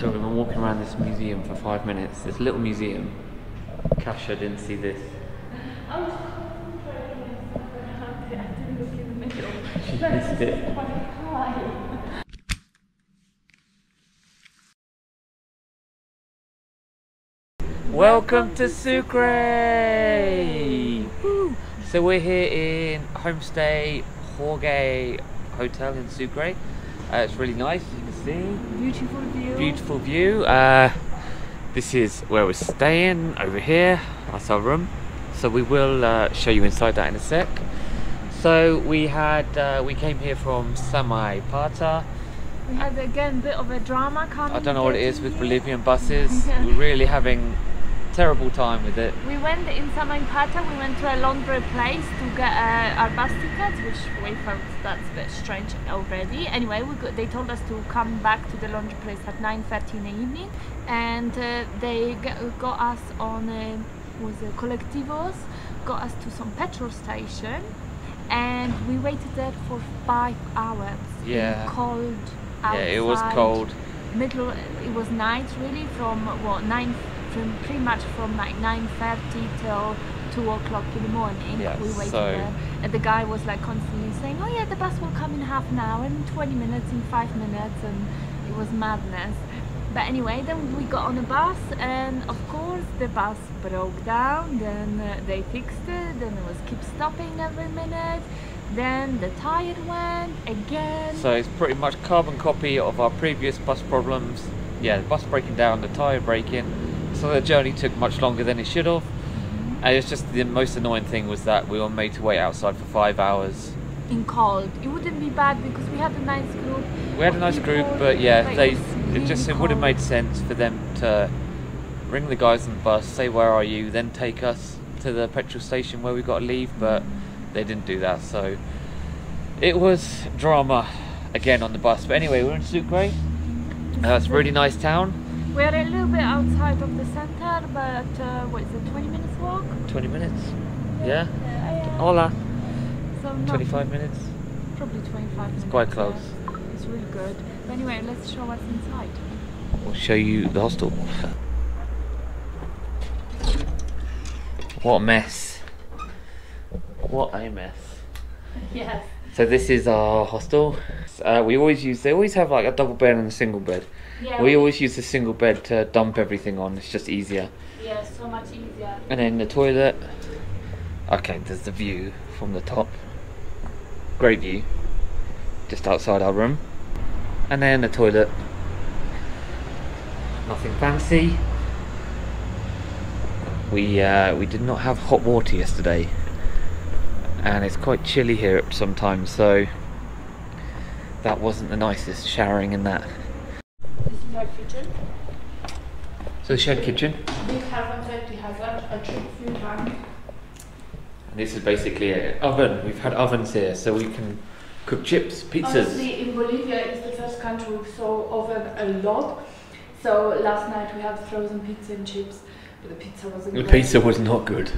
So we've been walking around this museum for 5 minutes, this little museum. Kasha didn't see this. I was concentrating on something. I didn't look in the middle. She missed it. Welcome to Sucre! Woo. So we're here in Homestay Jorge Hotel in Sucre. It's really nice, you can see. Beautiful view. Beautiful view. This is where we're staying, over here. That's our room. So we will show you inside that in a sec. So we came here from Parque. We had again a bit of a drama coming. I don't know what it is with Bolivian buses. We're really having terrible time with it. We went in Parque, we went to a laundry place to get our bus tickets, which we felt that's a bit strange already. Anyway, they told us to come back to the laundry place at 9:30 in the evening, and they got us on colectivos, got us to some petrol station, and we waited there for 5 hours. Yeah. In cold outside. Yeah, it was cold. It was night really, from pretty much from like 9:30 till 2 o'clock in the morning. Yeah, we waited there, and the guy was like constantly saying, "Oh yeah, the bus will come in half an hour, in 20 minutes, in 5 minutes," and it was madness. But anyway, then we got on a bus, and of course the bus broke down. Then they fixed it. Then it was keep stopping every minute. Then the tire went again. So it's pretty much carbon copy of our previous bus problems. Yeah, the bus breaking down, the tire breaking. So the journey took much longer than it should have. And it's just the most annoying thing was that we were made to wait outside for 5 hours. In cold. It wouldn't be bad because we had a nice group. We had a nice group, but yeah, it would have cold. made sense for them to ring the guys on the bus, say where are you, then take us to the petrol station where we got to leave, but they didn't do that, so it was drama again on the bus. But anyway, we're in Sucre. It's a really nice town. We're a little bit outside of the center, but what is it, 20 minutes walk? 20 minutes? Yeah? Yeah. Hola. So not 25 minutes? Probably 25 minutes. It's quite close. Yeah. It's really good. But anyway, let's show what's inside. We'll show you the hostel. What a mess. What a mess. Yes. So this is our hostel. They always have like a double bed and a single bed. Yeah, we always use the single bed to dump everything on, it's just easier. Yeah, so much easier. And then the toilet. Okay, there's the view from the top. Great view. Just outside our room. And then the toilet. Nothing fancy. We did not have hot water yesterday. And it's quite chilly here sometimes, so that wasn't the nicest, showering in that. This is our kitchen. So the shared kitchen. This has a chip fuel tank. And this is basically an oven. We've had ovens here, so we can cook chips, pizzas. Honestly, in Bolivia, it's the first country we saw oven a lot. So last night we had frozen pizza and chips, but the pizza wasn't The great. pizza was not good.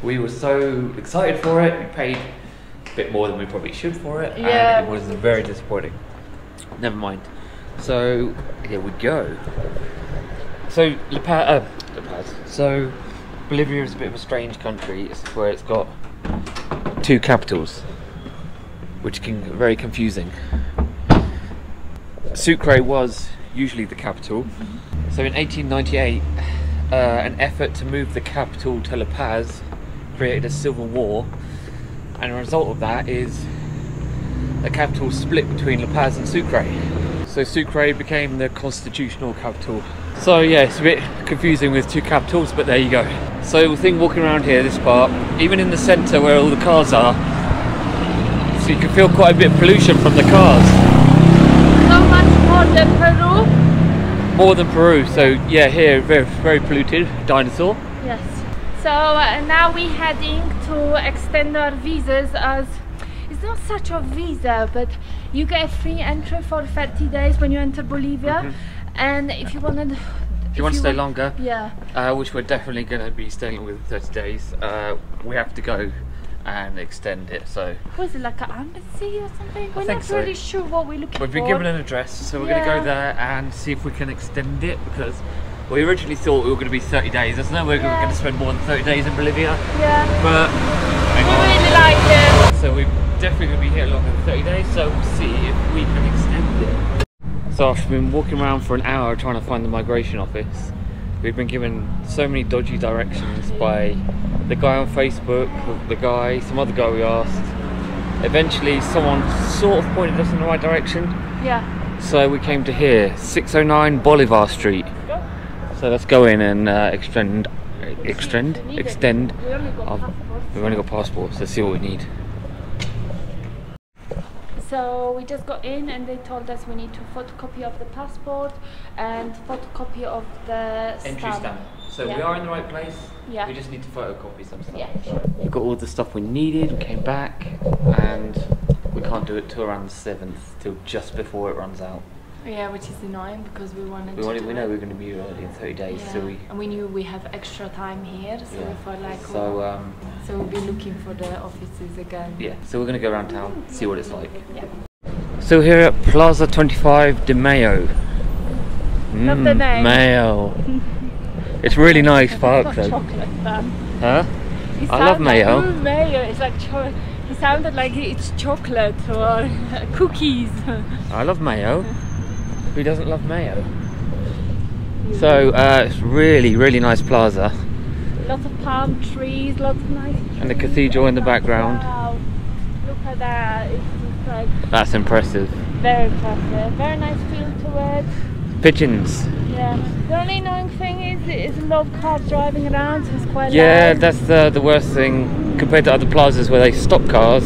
We were so excited for it. We paid a bit more than we probably should for it, Yeah. and it was very disappointing. Never mind. So here we go. So So Bolivia is a bit of a strange country. It's where it's got 2 capitals, which can get very confusing. Sucre was usually the capital. So in 1898, an effort to move the capital to La Paz created a civil war, and a result of that is the capital split between La Paz and Sucre. So Sucre became the constitutional capital. So yeah, it's a bit confusing with 2 capitals, but there you go. So the thing walking around here, this part, even in the centre where all the cars are, so you can feel quite a bit of pollution from the cars. So much more than Peru. More than Peru, so yeah, here very, very polluted. Dinosaur. Yes. So now we're heading to extend our visas, as it's not such a visa, but you get a free entry for 30 days when you enter Bolivia. And if you want to stay longer, yeah, which we're definitely going to be staying with 30 days, we have to go and extend it. So was it like an embassy or something? We're think not so. really sure what we're looking for. we've been given an address, so we're going to go there and see if we can extend it, because we originally thought we were going to be 30 days. There's no way we were going to spend more than 30 days in Bolivia. Yeah. But We really like it. so we're definitely going to be here longer than 30 days, so we'll see if we can extend it. So I've been walking around for an hour trying to find the migration office. We've been given so many dodgy directions by the guy on Facebook, some other guy we asked. Eventually someone sort of pointed us in the right direction. Yeah. So we came to here, 609 Bolivar Street. So let's go in and extend. We only got We've only got passports. Let's see what we need. So we just got in and they told us we need to photocopy of the passport and photocopy of the Entry stamp. So Yeah. we are in the right place. Yeah. We just need to photocopy some stuff. Yeah. We got all the stuff we needed. We came back, and we can't do it till around the 7th, till just before it runs out. Yeah, which is annoying because we wanted to We know we're going to be early in 30 days, yeah. so we. And we knew we have extra time here, so Yeah. we felt like So so we'll be looking for the offices again. yeah, so we're going to go around town, see what it's like. Yeah. So here at Plaza 25 de Mayo. Love the name. Mayo. It's really nice park though. Chocolate fan. Huh? He I love sounded Mayo. Like, Mayo. It's like he sounded like it's chocolate or cookies. I love mayo. Who doesn't love mayo? So it's really nice plaza. Lots of palm trees, lots of nice trees. And the cathedral in the background. Wow. Look at that. It's just like That's impressive. very impressive. Very nice feel to it. Pigeons. Yeah. The only annoying thing is a lot of cars driving around, so it's quite Yeah, loud. that's the worst thing compared to other plazas where they stop cars.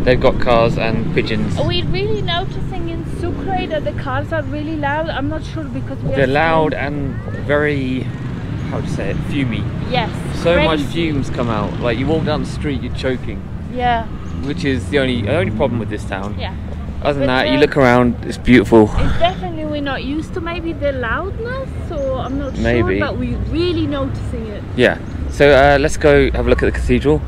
They've got cars and pigeons. Are we really noticing in Sucre that the cars are really loud? I'm not sure because They're loud and very, how to say it, fumey. Yes. So much crazy. fumes come out. Like you walk down the street, you're choking. Yeah. Which is the only problem with this town. Yeah. Other than But, that, you look around, it's beautiful. It's definitely we're not used to maybe the loudness, or I'm not Maybe. sure, but we're really noticing it. Yeah. So let's go have a look at the cathedral.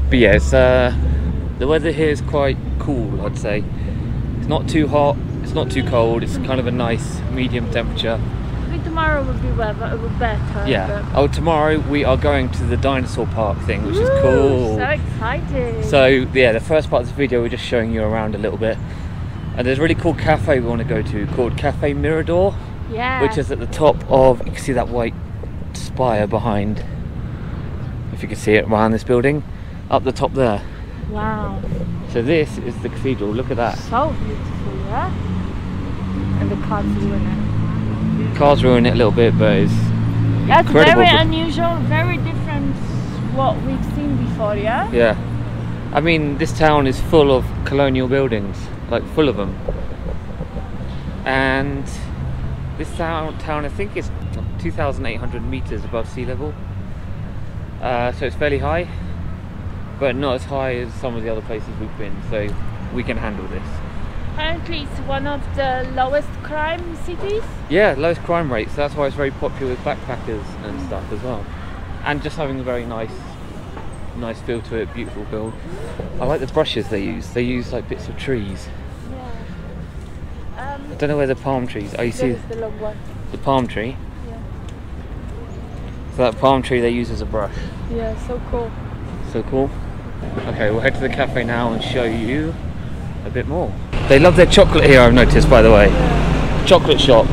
But yeah, it's, the weather here is quite cool, I'd say. It's not too hot, it's not too cold, it's kind of a nice medium temperature. Maybe tomorrow will be better. Yeah. Oh, tomorrow we are going to the dinosaur park thing, which is cool. So exciting. So yeah, the first part of this video we're just showing you around a little bit. And there's a really cool cafe we want to go to called Cafe Mirador, yeah. which is at the top of, you can see that white spire behind, if you can see it behind this building, up the top there. Wow. So this is the cathedral, look at that. So beautiful, yeah? And the cars ruin it. Cars ruin it a little bit, but it's That's incredible. very unusual, very different what we've seen before, yeah? Yeah. I mean, this town is full of colonial buildings, like full of them. And this town I think is 2,800 meters above sea level. So it's fairly high, but not as high as some of the other places we've been, so we can handle this. Apparently it's one of the lowest crime cities. Yeah, lowest crime rates, that's why it's very popular with backpackers and stuff as well. And just having a very nice feel to it, beautiful build. I like the brushes they use like bits of trees. Yeah. I don't know where the palm trees are. You see This is the long one. the palm tree? Yeah. So that palm tree they use as a brush. Yeah, so cool. So cool. Okay, we'll head to the cafe now and show you a bit more. They love their chocolate here, I've noticed, by the way. Yeah. Chocolate shop.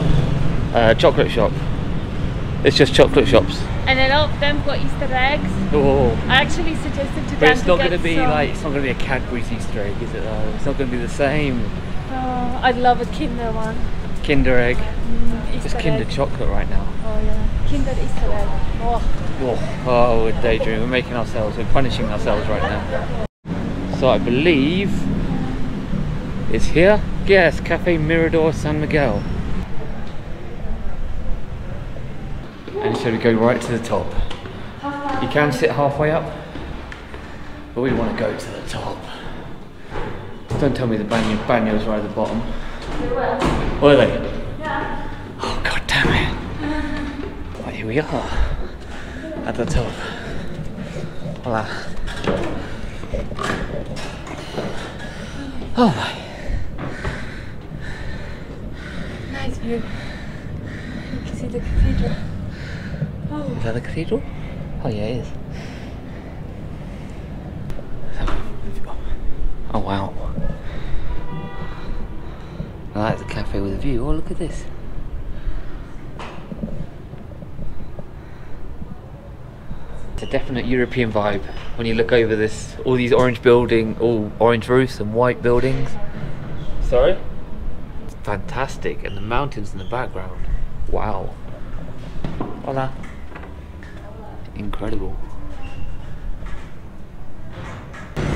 Chocolate shop. It's just chocolate shops. And a lot of them got Easter eggs. Oh. I actually suggested to But them it's not to going to get be some, like, it's not going to be a Cadbury's Easter egg, is it though? It's not going to be the same. Oh, I'd love a Kinder one. Kinder egg. Easter Just Kinder egg. chocolate right now. Oh yeah, Kinder Easter egg. Oh, we're daydreaming. We're making ourselves, we're punishing ourselves right now. So I believe it's here. Yes, Cafe Mirador San Miguel. And so we go right to the top. You can sit halfway up, but we want to go to the top. Don't tell me the banyo's right at the bottom. Were they? Yeah. Oh, god damn it. Well, here we are at the top. Hola. Oh my. Nice view. You can see the cathedral. Oh. Is that the cathedral? Oh yeah, it is. Oh wow. I like the cafe with a view. Oh, look at this. It's a definite European vibe when you look over this, all these orange all orange roofs and white buildings. Sorry? It's fantastic, and the mountains in the background. Wow. Hola. Incredible.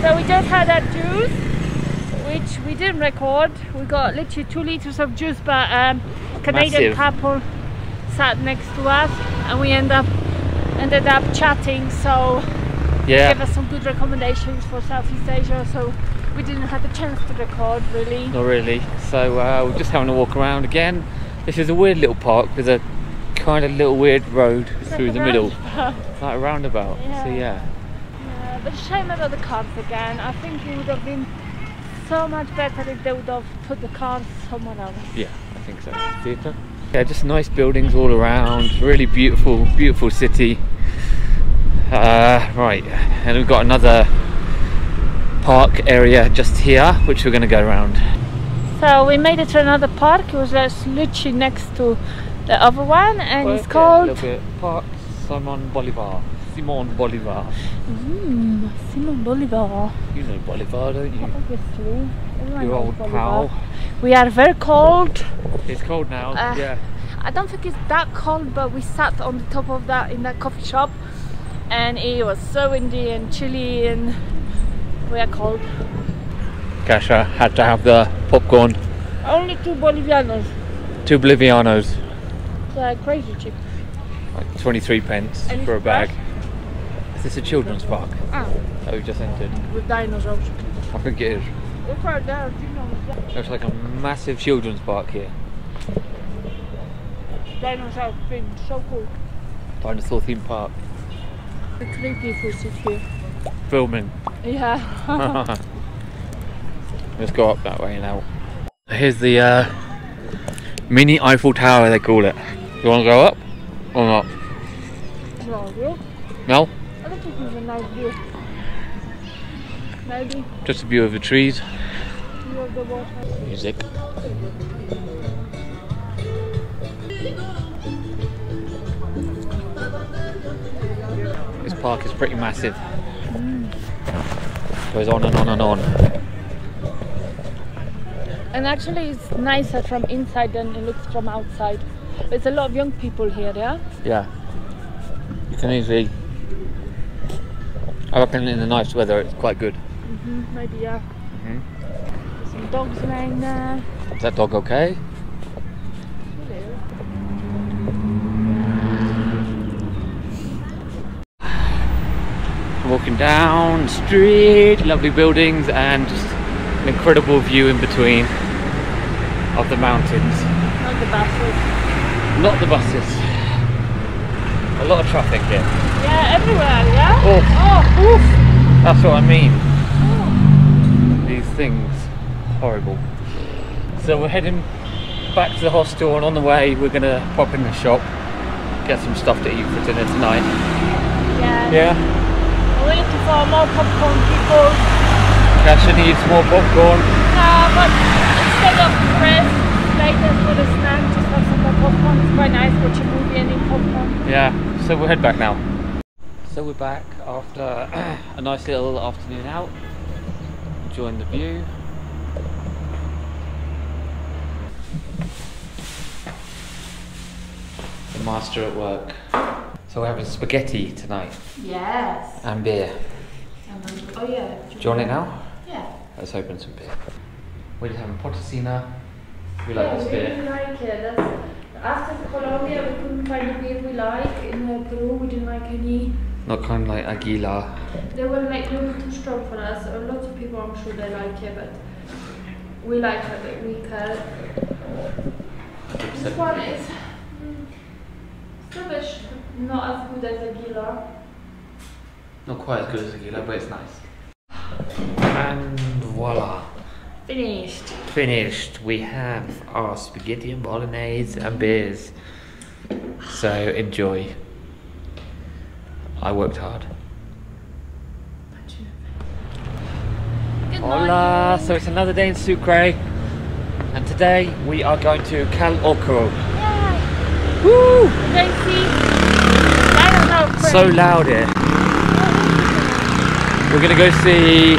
So we just had our juice, which we didn't record. We got literally 2 liters of juice, but Canadian couple sat next to us, and we ended up chatting. So yeah, they gave us some good recommendations for Southeast Asia. So we didn't have the chance to record, really. Not really. So we're just having a walk around again. This is a weird little park with a kind of little weird road through the middle, like a roundabout. Yeah. So yeah. But a shame about the cars again. I think it would have been so much better if they would have put the cars somewhere else. Yeah, I think so. Theatre. Yeah, just nice buildings all around. Really beautiful, beautiful city. Right, and we've got another park area just here, which we're going to go around. So we made it to another park. It was just literally next to the other one, and it's called Parque Simon Bolivar. Simon Bolivar. Simon Bolivar. You know Bolivar, don't you? Obviously. Everyone Your knows old Bolivar. pal. We are very cold. It's cold now, yeah. I don't think it's that cold, but we sat on the top of that in that coffee shop, and it was so windy and chilly, and we are cold. Kasha had to have the popcorn. Only 2 Bolivianos. 2 Bolivianos. They're crazy cheap. Like 23 pence And for a it's bag. fresh? Is this a children's park Ah, that we've just entered? with dinosaurs. I think it is. Look right there, dinosaurs. Looks like a massive children's park here. Dinosaur thing, so cool. Dinosaur theme park. The 3 people sit here. Filming. Yeah. Let's go up that way now. Here's the mini Eiffel Tower, they call it. You want to go up or not? No, No? I don't think it's a nice view. Maybe. Just a view of the trees. View of the water. Music. This park is pretty massive. Goes on and on and on. And actually it's nicer from inside than it looks from outside. There's a lot of young people here, yeah? Yeah. You can easily, I reckon in the nice weather it's quite good. Maybe, yeah. There's some dogs laying there. Is that dog okay? Walking down the street, lovely buildings and just an incredible view in between of the mountains. Not the buses. Not the buses. A lot of traffic here. Yeah, everywhere, yeah? Oh, Oh, oof. that's what I mean. Oh. These things, horrible. So we're heading back to the hostel, and on the way we're gonna pop in the shop, get some stuff to eat for dinner tonight. Yeah. Yeah? We're looking for more popcorn, people. Kasha needs more popcorn. But instead of press later for the snack, just have some more popcorn. It's quite nice watch a movie and eat popcorn. Yeah, so we'll head back now. So we're back after a nice little afternoon out, enjoying the view. The master at work. So we're having spaghetti tonight. Yes. And beer. Oh yeah. Do you want it now? Yeah. Let's open some beer. We're just having Potosina. We like this we beer. really like it. After Colombia, we couldn't find a beer we like. In Peru, we didn't like any. Not kind of like Aguila. They were like a little too strong for us. A lot of people, I'm sure they like it, but we like it a bit weaker. This one is still not as good as Aguila. Not quite as good as a kilo, but it's nice. And voila. Finished. Finished. We have our spaghetti and bolognese and beers. So enjoy. I worked hard. Good Hola! morning. So it's another day in Sucre, and today we are going to Cal Orck'o. Yeah. Woo! They see dinosaur So loud here. We're gonna go see.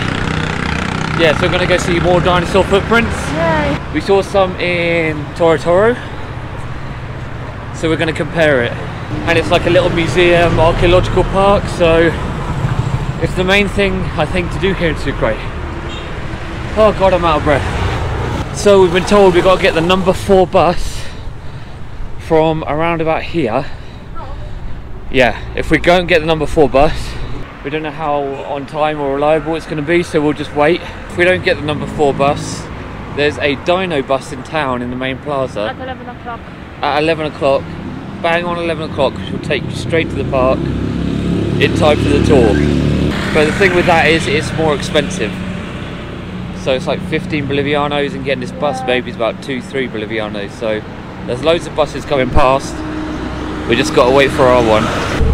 Yeah, so we're gonna go see more dinosaur footprints. Yeah. We saw some in Toro, so we're gonna compare it. And it's like a little museum, archaeological park. So it's the main thing I think to do here in Sucre. Oh god, I'm out of breath. So we've been told we've got to get the number 4 bus from around about here. Yeah, if we go and get the number 4 bus, we don't know how on time or reliable it's going to be, so we'll just wait. If we don't get the number 4 bus, there's a dino bus in town in the main plaza. At 11 o'clock. At 11 o'clock, bang on 11 o'clock, which will take you straight to the park in time for the tour. But the thing with that is it's more expensive. So it's like 15 Bolivianos, and getting this bus maybe is about 2-3 Bolivianos. So there's loads of buses coming past. We just got to wait for our one.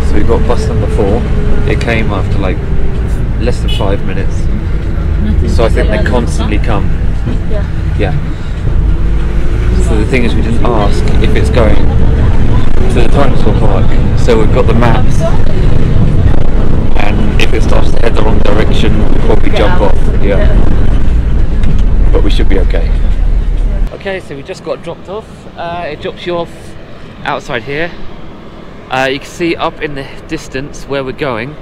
So we got bus number 4. It came after like less than 5 minutes. So I think they constantly come. Yeah. Yeah. So the thing is, we didn't ask if it's going to the dinosaur park. So we've got the maps. And if it starts to head the wrong direction, we'll probably jump off. Yeah. But we should be okay. Okay, so we just got dropped off. It drops you off outside here. You can see up in the distance where we're going.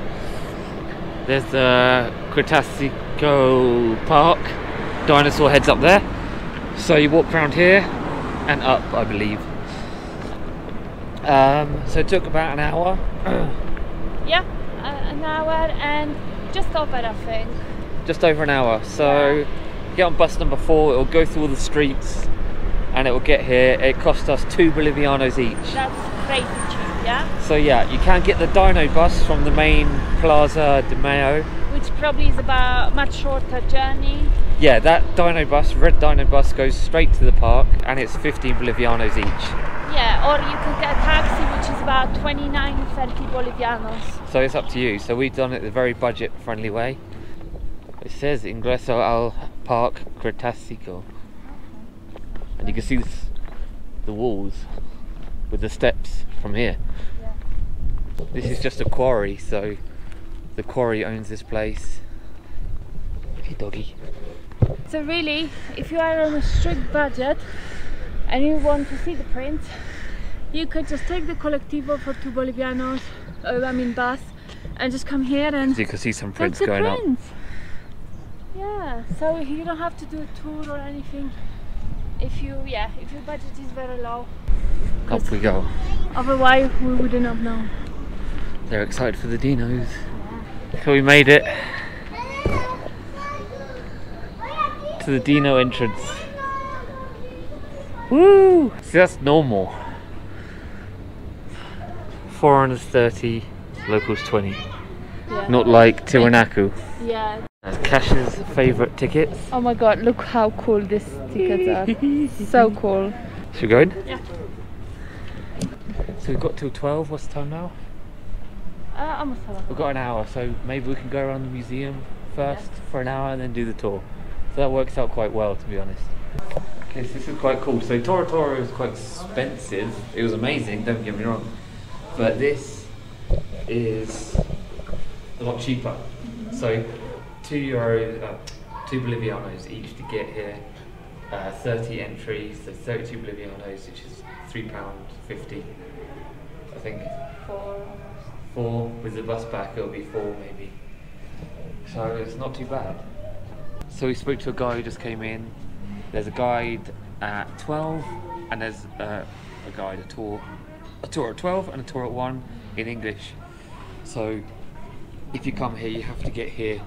There's the Cretacico Park. Dinosaur heads up there. So you walk around here and up, I believe. So it took about an hour. Yeah, an hour and just over, I think. Just over an hour. So get on bus number 4, it'll go through all the streets and it will get here. It cost us 2 Bolivianos each. That's crazy cheap, yeah? So yeah, you can get the dino bus from the main Plaza de Mayo. Which probably is about much shorter journey. Yeah, that dino bus, red dino bus, goes straight to the park and it's 15 Bolivianos each. Yeah, or you can get a taxi which is about 29-30 Bolivianos. So it's up to you. So we've done it the very budget friendly way. It says Ingreso al Parque Cretacico. And you can see the walls with the steps from here. Yeah. This is just a quarry, so the quarry owns this place. Hey doggy. So really, if you are on a strict budget and you want to see the prints, you could just take the colectivo for 2 Bolivianos, bus, and just come here and So you can see some take prints the going up. prints. Yeah, so you don't have to do a tour or anything if your budget is very low. Up we go. Otherwise we wouldn't have known. They're excited for the dinos. So we made it to the dino entrance. Woo! See, that's normal. Foreigners 30, locals 20. Yeah. Not like Tiwanaku. Yeah. That's Cash's favourite tickets. Oh my god, look how cool these tickets are. So cool. Should we go in? Yeah. So we've got till 12, what's the time now? Almost a lot. We've got an hour, so maybe we can go around the museum first for an hour and then do the tour. So that works out quite well, to be honest. Okay, so this is quite cool. So Toro is quite expensive. It was amazing, don't get me wrong. But this is a lot cheaper. So €2, 2 Bolivianos each to get here. 30 entries, so 32 Bolivianos, which is £3.50, I think. 4 with the bus back, it'll be 4 maybe. So it's not too bad. So we spoke to a guy who just came in. There's a guide at 12, and there's a guide, a tour at 12 and a tour at 1 in English. So if you come here, you have to get here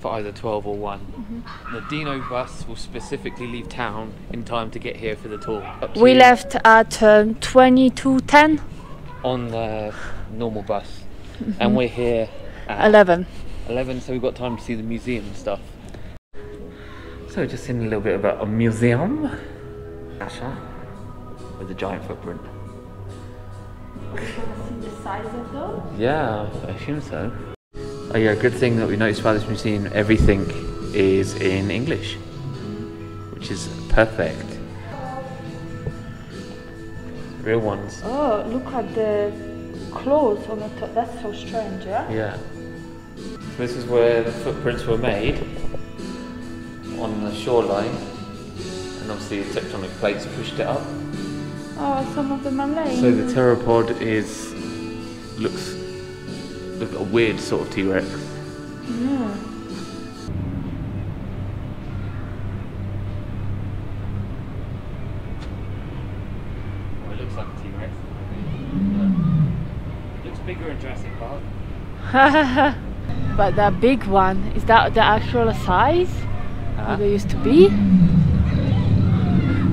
for either 12 or 1. The Dino bus will specifically leave town in time to get here for the tour. We left at 22:10 on the normal bus, and we're here 11. 11, so we've got time to see the museum and stuff. So just seen a little bit about a museum. Asha, with a giant footprint. Are you going to see the size of those? Yeah, I assume so. Oh yeah, good thing that we noticed about this museum, everything is in English, which is perfect. Real ones. Oh, look at the clothes on the top. That's so strange, yeah? Yeah. So this is where the footprints were made, on the shoreline, and obviously the tectonic plates pushed it up. Oh, some of them are laying. So the pteropod looks like a weird sort of T-Rex. Yeah. Well, it looks like a T-Rex. It looks bigger in Jurassic Park. But the big one, is that the actual size? How they used to be?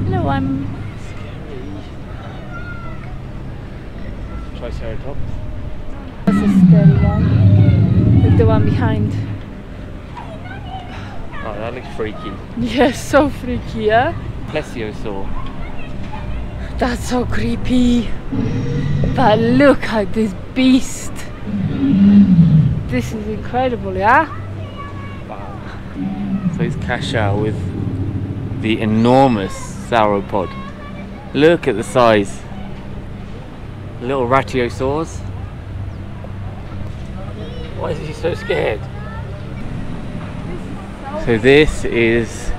You know, I'm... Triceratops. That's a scary one. Like the one behind. Oh, that looks freaky. Yes, so freaky, yeah? Plesiosaur. That's so creepy. But look at this beast. This is incredible, yeah? Wow. So it's Kasha with the enormous sauropod. Look at the size. Little ratiosaurs. Why is he so scared? So this is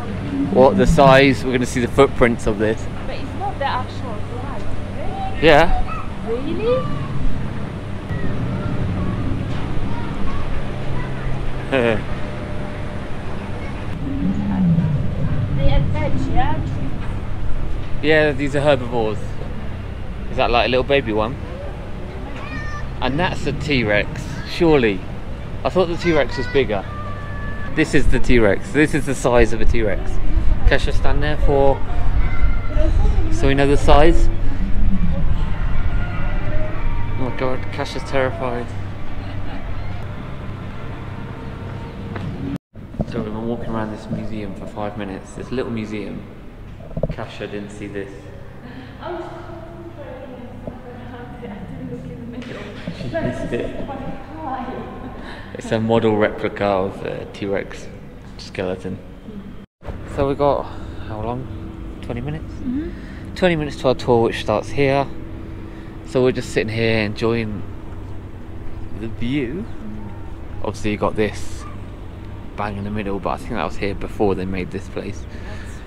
what the size, we're going to see the footprints of this. But it's not the actual flight, right? Yeah. Really? They are veg, yeah? Yeah, these are herbivores. Is that like a little baby one? And that's a T-Rex, surely. I thought the T-Rex was bigger. This is the T-Rex. This is the size of a T-Rex. Kesha, stand there for... so we know the size. Oh my god, Kesha's terrified. So we've been walking around this museum for 5 minutes. This little museum. Kesha didn't see this. She missed it. It's a model replica of the T-Rex skeleton. So we got, how long? 20 minutes? 20 minutes to our tour, which starts here. So we're just sitting here enjoying the view. Obviously you got this bang in the middle, but I think that was here before they made this place.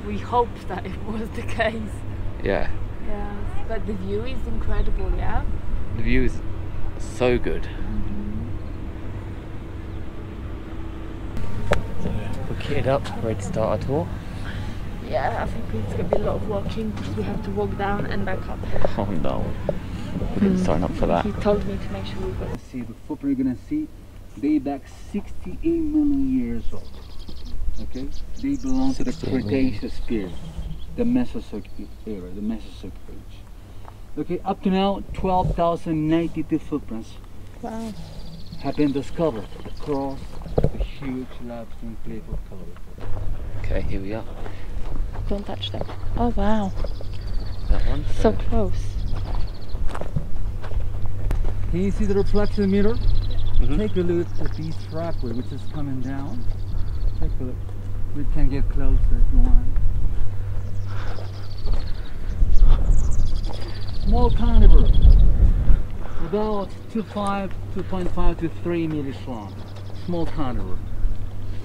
We hope that it was the case. Yeah. Yeah, but the view is incredible, yeah? The view is so good. So we're kitted up, ready to start our tour. Yeah, I think it's going to be a lot of walking because we have to walk down and back up. Oh no, we didn't sign up for that. He told me to make sure we got... See the footprint you're gonna see, they back 68 million years old. Okay? They belong to the Cretaceous period, the Mesozoic era, the Mesozoic age. Okay, up to now, 12,092 footprints have been discovered across the huge limestone plate of Cal Orck'o. Okay, here we are. Don't touch them. Oh wow, That one. so close. Can you see the reflection mirror? Take a look at this trackway which is coming down. Take a look. We can get closer if you want. Small carnivore. About 2.5 to 3 meters long. Small carnivore.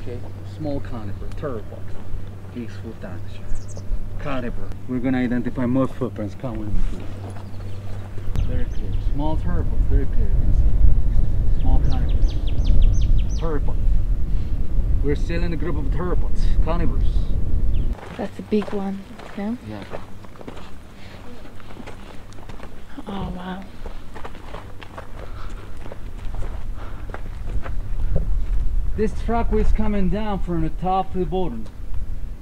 Okay, small carnivore. Pteropod. Peaceful dinosaur. Carnivore. We're gonna identify more footprints. Come with me, please. Very clear. Small pteropods. Very clear. Small carnivores. Pteropods. We're still in a group of pteropods. Carnivores. That's a big one, yeah? Yeah. Oh wow. This trackway is coming down from the top to the bottom.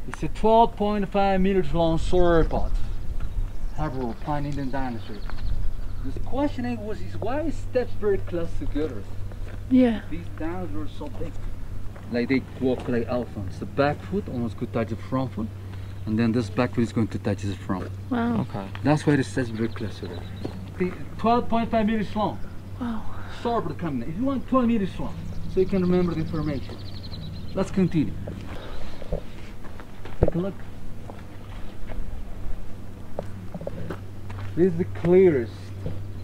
It's a 12.5 meters long sauropod. Herbivore, pine Indian dinosaur. The question was why is steps very close together? Yeah. These dinosaurs are so big. Like they walk like elephants. The back foot almost could touch the front foot, and then this back foot is going to touch the front. Wow. Okay. That's why it says very close to that. 12.5 meters long. Wow. Sauropod coming. If you want 12 meters long, so you can remember the information. Let's continue. Take a look. This is the clearest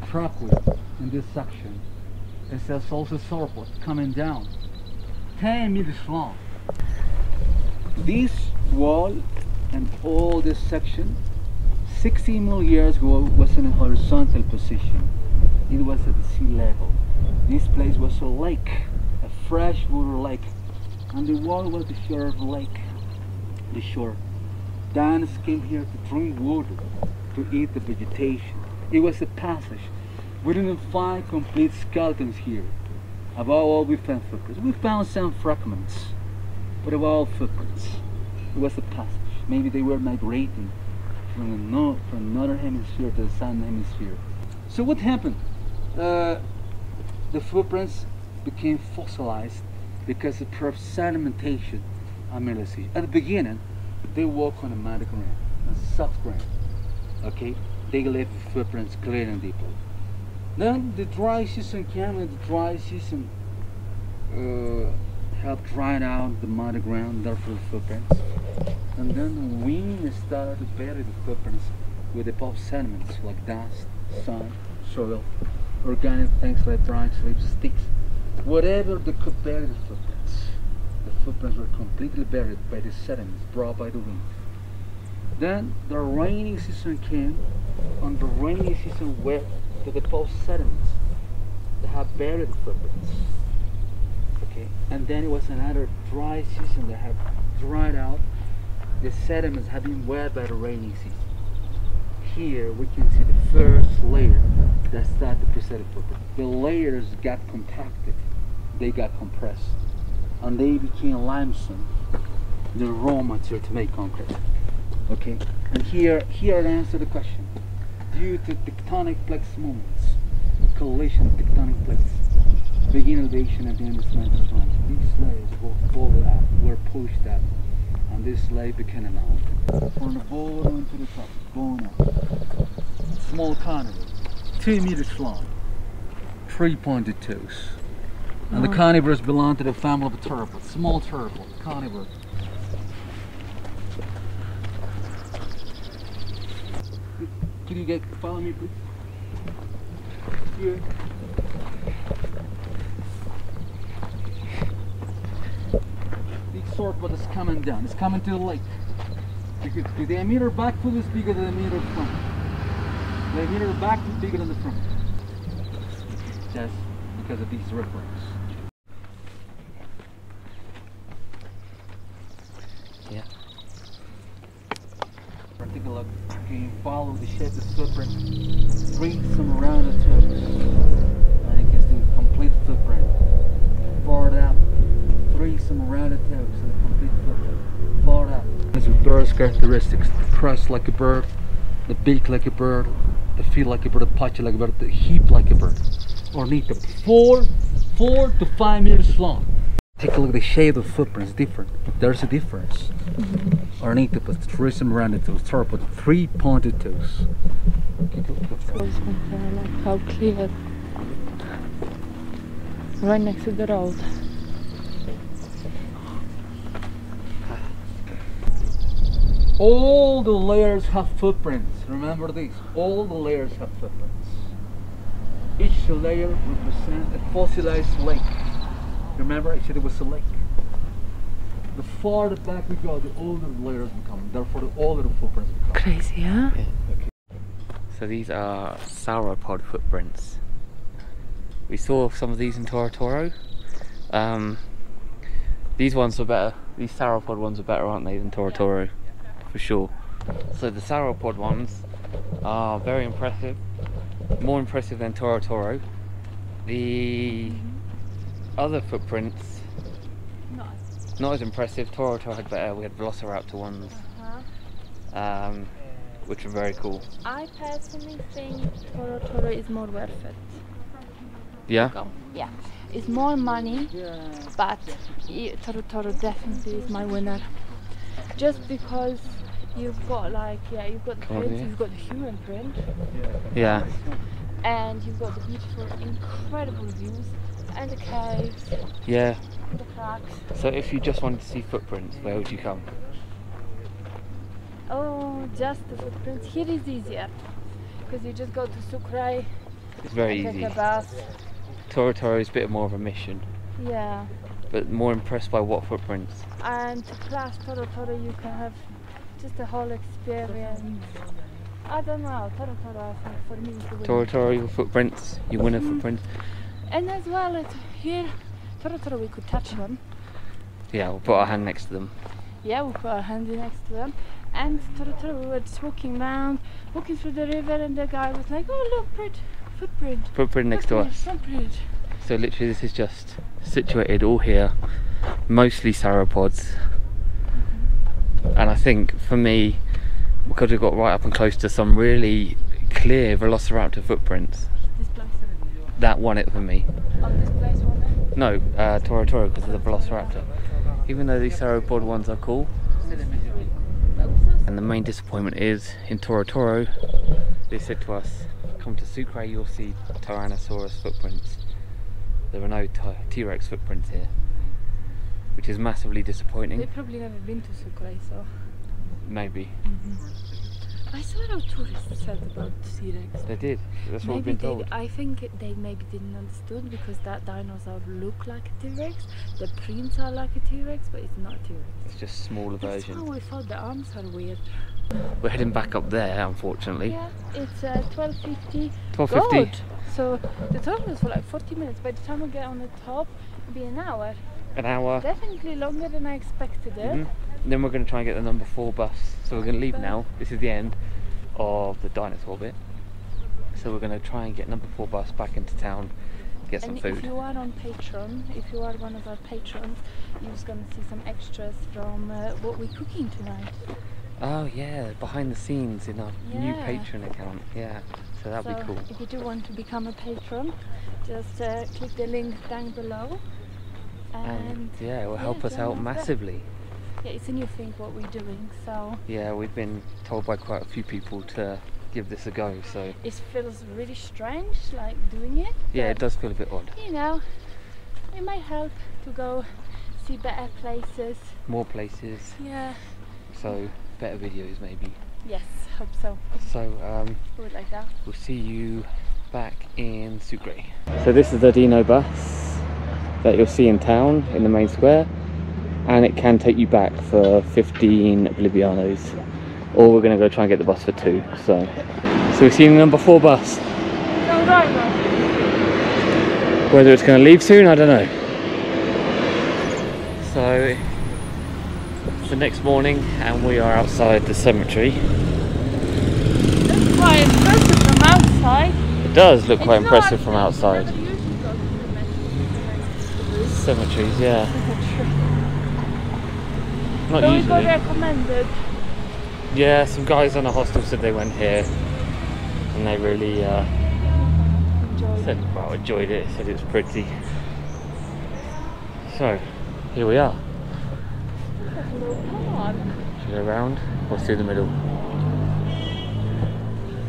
trackway in this section. It says also sauropod coming down. 10 meters long. This wall and all this section 60 million years ago was in a horizontal position. It was at the sea level. This place was a lake, a freshwater lake, and the wall was the shore of the lake. The shore. Dinosaurs came here to drink water, to eat the vegetation. It was a passage. We didn't find complete skeletons here. Above all, we found footprints. We found some fragments, but above all, footprints. It was a passage. Maybe they were migrating from another hemisphere to the southern hemisphere. So what happened? The footprints became fossilized because of sedimentation and mineralization. At the beginning, they walk on a muddy ground, a soft ground. Okay, they left the footprints clear and deeply. Then the dry season came, and the dry season helped dry out the muddy ground, therefore the footprints. And then the wind started to bury the footprints with the pop sediments like dust, sun, soil, organic things like branch leaves, sticks, whatever that could bury the footprints. The footprints were completely buried by the sediments brought by the wind. Then the rainy season came, and the rainy season went to the post sediments that have buried the footprints. Okay, and then it was another dry season that had dried out. The sediments have been wet by the rainy season. Here we can see the first layer that started to present the footprint. The layers got compacted, they got compressed, and they became limestone, the raw material to make concrete. Okay, and here I answer the question. Due to tectonic plate movements, collision of tectonic plates, begin elevation at the end of the time, these layers were folded up, were pushed up, and this layer became a mountain. From the bottom to the top, going up. Small carnivore, 2 meters long, 3 pointed toes. And the carnivores belong to the family of theropods, small theropods, carnivore. Could you follow me, please? Here. The sauropod is coming down. It's coming to the lake. Because the diameter back foot is bigger than the diameter front. The diameter back is bigger than the front. That's because of these ripples. Yeah. Take a look. You can follow the shape of the footprint. Bring some around the toes. And you can see a complete footprint. Forward up. Three some around the toes and a complete footprint. Forward up. This is bird's characteristics. The crest like a bird, the beak like a bird, the feet like a bird, the pacha like a bird, the hip like a bird. Or need to 4 to 5 meters long. Take a look at the shape of the footprint, it's different. There's a difference. Or need to put 3 some around the toes, put 3 pointed toes. How clear. Right next to the road. All the layers have footprints. Remember this. All the layers have footprints. Each layer represents a fossilized lake. Remember I said it was a lake. The farther back we go, the older the layers become. Therefore the older the footprints become. Crazy, huh? Yeah. Okay. So these are sauropod footprints. We saw some of these in Toro Toro. These ones were better. These sauropod ones are better, aren't they, than Toro Toro? For sure. So the sauropod ones are very impressive. More impressive than Toro Toro. The other footprints, not as impressive. Toro Toro had better. We had Velociraptor ones, which are very cool. I personally think Toro Toro is more worth it. Yeah? Go. Yeah. It's more money, but Toro Toro definitely is my winner. Just because you've got like, you've got the prints, you've got the human print. Yeah. And you've got the beautiful, incredible views, and the caves, Yeah. the cracks. So if you just wanted to see footprints, where would you come? Oh, just the footprints. Here is easier, because you just go to Sucre. It's very and easy. Take a bus. Toro Toro is a bit more of a mission. Yeah. But more impressed by what footprints? And to class Toro Toro, you can have just a whole experience. I don't know, Toro Toro, I think for me is the winner. Toro Toro, your footprints, your winner footprints. And as well, here, Toro Toro, we could touch them. Yeah, we'll put our hand next to them. Yeah, we'll put our hands next to them. And Toro Toro, we were just walking around, walking through the river, and the guy was like, oh look, footprint. Footprint next to us. Footprint. So literally this is just situated all here, mostly sauropods. And I think for me, because we've got right up and close to some really clear velociraptor footprints, This place. that won it for me. Oh, this place won it? No, Toro Toro because of the velociraptor. Even though these sauropod ones are cool. And the main disappointment is, in Toro Toro, they said to us, come to Sucre, you'll see Tyrannosaurus footprints. There are no T-Rex footprints here, which is massively disappointing. They've probably never been to Sucre, so... Maybe. I saw what tourists said about T-Rex. They did, that's what we've been told. I think they maybe didn't understand, because that dinosaur look like a T-Rex. The prints are like a T-Rex, but it's not a T-Rex. It's just a smaller That's version. how I thought the arms are weird. We're heading back up there, unfortunately. Yeah, it's 12:50. 12:50. Good. So the tour was for like 40 minutes. By the time we get on the top, it'll be an hour. An hour. Definitely longer than I expected it. And then we're going to try and get the number 4 bus. So we're going to leave now. This is the end of the dinosaur bit. So we're going to try and get number 4 bus back into town, get some And food. if you are on Patreon, if you are one of our patrons, you're just going to see some extras from what we're cooking tonight. Oh yeah, behind the scenes in our new Yeah. Patreon account. Yeah, so that'd be cool. If you do want to become a patron, just click the link down below. And yeah, it will help us join out us there. massively. Yeah, it's a new thing what we're doing, so Yeah, we've been told by quite a few people to give this a go, so it feels really strange, like doing it. yeah, it but, does feel a bit odd. You know, it might help to go see better places. More places, Yeah. so better videos maybe. Yes, hope so. So Do it like that. we'll see you back in Sucre. So this is the Dino bus that you'll see in town in the main square, and it can take you back for 15 Bolivianos, or we're going to go try and get the bus for 2. So we've seen the number 4 bus. Whether it's going to leave soon, I don't know. So it's the next morning and we are outside the cemetery. It's quite impressive from outside. It does look quite It's impressive not- from outside. you never usually go to the Cemeteries, yeah. Not So we usually. got recommended. Yeah, some guys on a hostel said they went here and they really enjoyed it, said it was pretty. So, here we are. Should we go around or through the middle?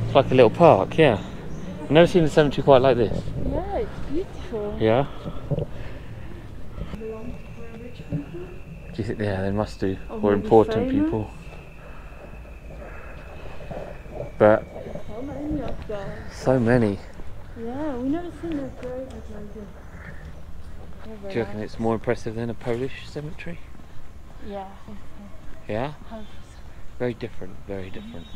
It's like a little park, yeah. I've never seen a cemetery quite like this. Yeah, it's beautiful. Yeah? Do you think, yeah, they must do, Or or maybe important famous. people. But How many of those? so many. Yeah, we never seen a grave like this. Do you reckon it's more impressive than a Polish cemetery? Yeah, I think so. Yeah? 100%. Very different, very different.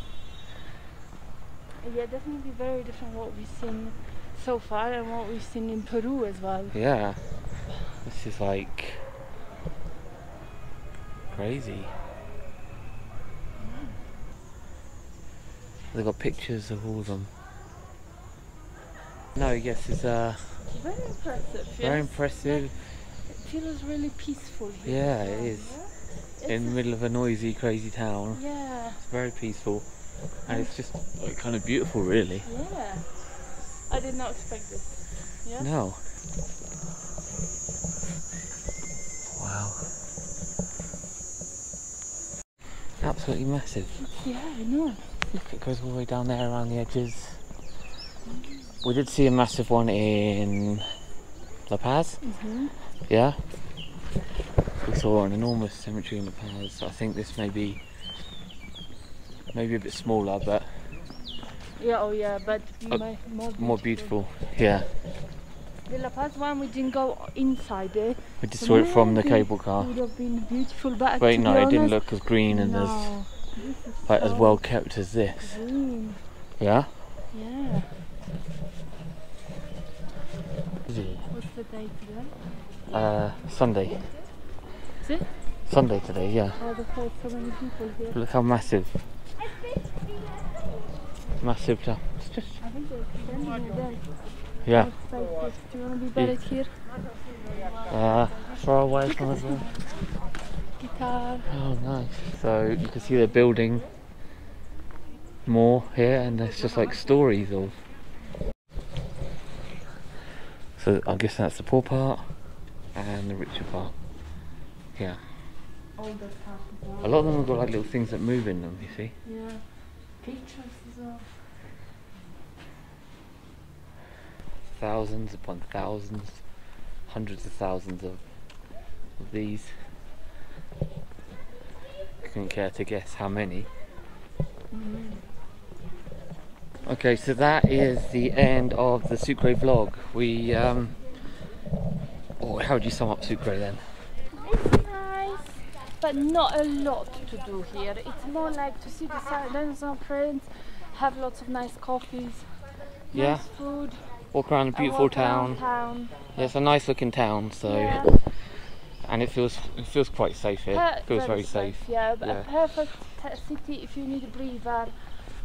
Yeah, definitely very different what we've seen so far and what we've seen in Peru as well. Yeah. This is like crazy. They've got pictures of all of them. No, yes, it's Very impressive. very yes. impressive. It feels really peaceful here. Yeah, as it well, is. yeah? In the middle of a noisy, crazy town. Yeah, It's very peaceful. And it's just like, kind of beautiful, really. yeah. I did not expect this. Yes? No. Wow. Absolutely massive. Yeah, I know. Look, it goes all the way down there around the edges. We did see a massive one in La Paz. Yeah. We saw an enormous cemetery in La Paz. I think this may be a bit smaller, but Yeah, oh yeah, but more beautiful. Yeah. The La Paz one, we didn't go inside it. We just saw it from the cable car. It would have been beautiful, but Wait, to no, be it didn't honest, look as green and no, as this is like as so well kept as this. green. Yeah. Yeah. Is it? What's the date today? Sunday. Is it? Sunday today. Yeah. Oh, there's so many people here. Look how massive. Massive. It's just. I think they're extending it there. Yeah. Do you want to be buried here? Far away from us. Guitar. Oh, nice. So you can see they're building more here, and there's just like stories of. So I guess that's the poor part and the richer part. Yeah. Older part as well. A lot of them have got like little things that move in them, you see. Yeah. Pictures as well. Thousands upon thousands, hundreds of thousands of these. Couldn't care to guess how many. Okay, so that is the end of the Sucre vlog. We how would you sum up Sucre then? It's nice, but not a lot to do here. It's more like to see the dinosaur friends, have lots of nice coffees, Yeah. nice food. Walk around a beautiful walk around town. town. Yeah, it's a nice looking town, so Yeah. and it feels quite safe here. It feels very safe. Yeah, but Yeah. a perfect city if you need a breather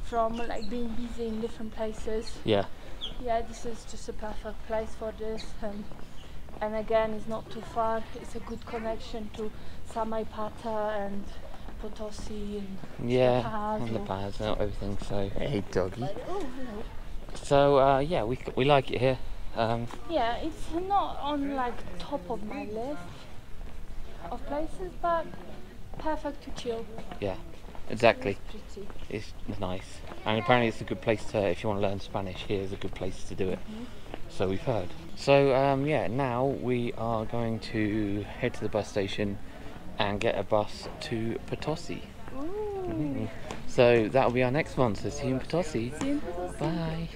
from like being busy in different places. Yeah. Yeah, this is just a perfect place for this, and again, it's not too far. It's a good connection to Samaipata and Potosi and Yeah. La Paz And La or- Paz and everything. So hey, doggy. Oh, hello. So yeah, we like it here. Yeah, it's not on like top of my list of places, but perfect to chill. Yeah, exactly. It's pretty. It's nice, and apparently it's a good place to, if you want to learn Spanish, here's a good place to do it. So we've heard. So yeah, now we are going to head to the bus station and get a bus to Potosi. Ooh. So that'll be our next one. So see you in Potosi. See you in Potosi. Bye.